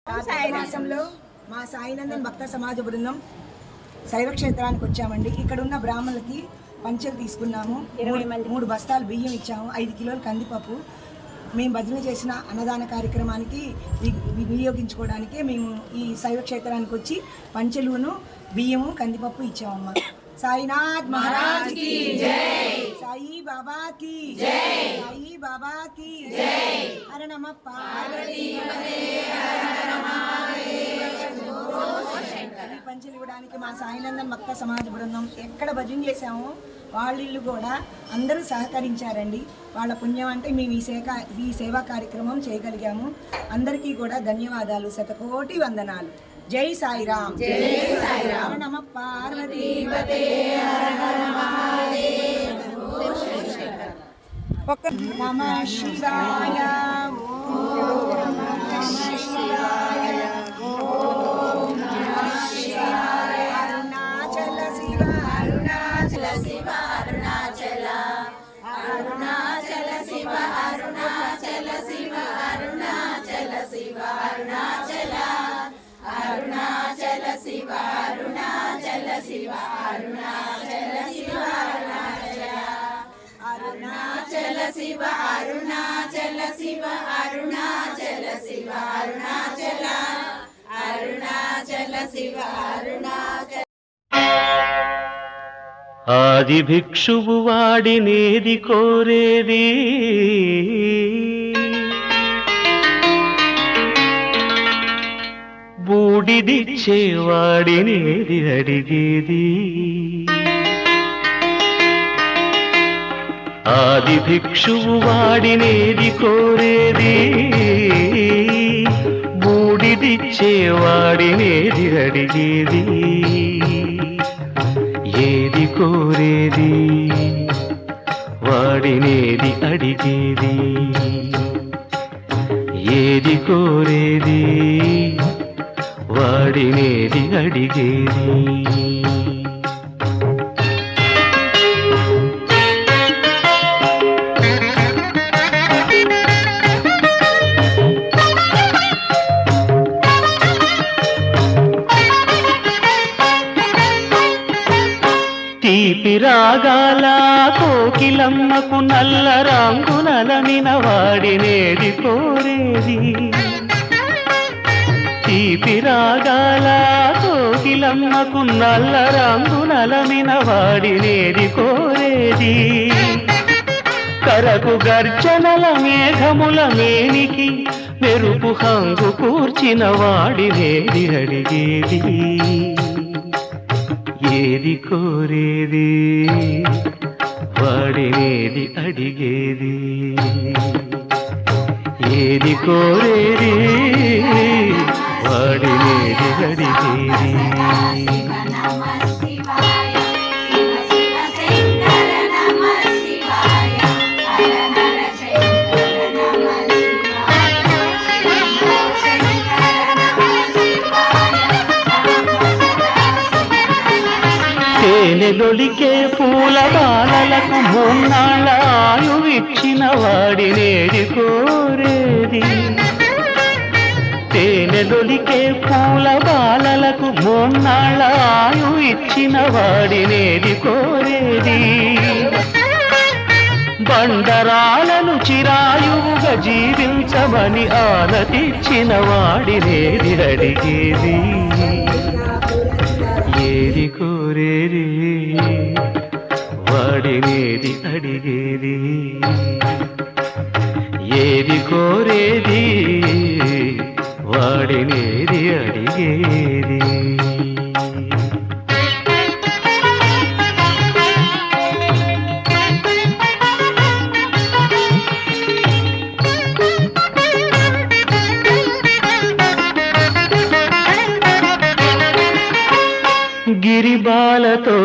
మాసంలో మా సాయినందన్ భక్త సమాజ బృందం శైవ క్షేత్రానికి వచ్చామండి. ఇక్కడ ఉన్న బ్రాహ్మణులకి పంచెలు తీసుకున్నాము. 3 బస్తాలు బియ్యం ఇచ్చాము. 5 కిలోలు కందిపప్పు. మేము భజన చేసిన అన్నదాన కార్యక్రమానికి వినియోగించుకోవడానికి మేము ఈ శైవ క్షేత్రానికి వచ్చి పంచెలును బియ్యము కందిపప్పు ఇచ్చామమ్మా. साईनाथ महाराज की जय, साई बाबा की जय, साई बाबा की जय। हर नमः पार्वती पते, हर हर महादेव शंभो शंकर। ఈ పంచెలు ఇవ్వడానికి మా సాయినందన్ భక్త సమాజ బృందం ఎక్కడ భజన చేశామో వాళ్ళు కూడా అందరూ సహకరించారండి. వాళ్ళ పుణ్యం అంటే మేము ఈ సేవా కార్యక్రమం చేయగలిగాము. అందరికీ కూడా ధన్యవాదాలు, శతకోటి వందనాలు. జై సాయిరామ్, జై సాయిరామ్। నమ పార్వతీ పతే, హర హర మహాదేవ శంభో శంకర్। నమః శివాయ, ఓం నమః శివాయ, ఓం నమః శివాయ। అరుణాచల శివ, అరుణాచల శివ, అరుణాచల, అరుణాచల శివ, అరుణాచల శివ, అరుణాచల శివ, అరుణాచల, అరుణాచల శివ, అరుణాచల శివ, అరుణాచల శివ, అరుణాచల శివ, అరుణాచల శివ, అరుణాచల శివ, అరుణాచల, అరుణాచల శివ, అరుణాచల। ఆది భిక్షువు వాడినేది కోరేది, బూడిదిచ్చేవాడినేది అడిగేది। ఆది భిక్షువు వాడినేది కోరేది, బూడిదిచ్చేవాడినేది అడిగేది। ఏది కోరేది వాడినేది అడిగేది, ఏది కోరేది వాడినేది అడిగేది। తీపి రాగాల కోకిలమ్మకు నల్ల రంగునలనిన వాడినేది కోరేది, తీపి రాగాల కోకిలమ్మకు నల్ల రంగునలనిన వాడినేది కోరేది। కరకు గర్జనల మేఘముల మేనికి మెరుపు హంగు కూర్చిన వాడినేది అడిగేది। ఏది కోరేది వాడినేది అడిగేది, ఏది కోరేది వాడినేది అడిగేది। తేనెలొలికే పూల బాలలకు మూన్నాళ్ళ ఆయువిచ్చిన వాడినేది కోరేది, తేనెలొలికే పూల బాలలకు మూన్నాళ్ళ ఆయువిచ్చిన వాడినేది కోరేది। బండరాలను చిరాయువుగా జీవించమని ఆనతిచ్చిన వాడినేది అడిగేది। ఏది కోరేది వాడినేది అడిగేది, ఏది కోరేది వాడినేది అడిగేది। గిరిబాలతో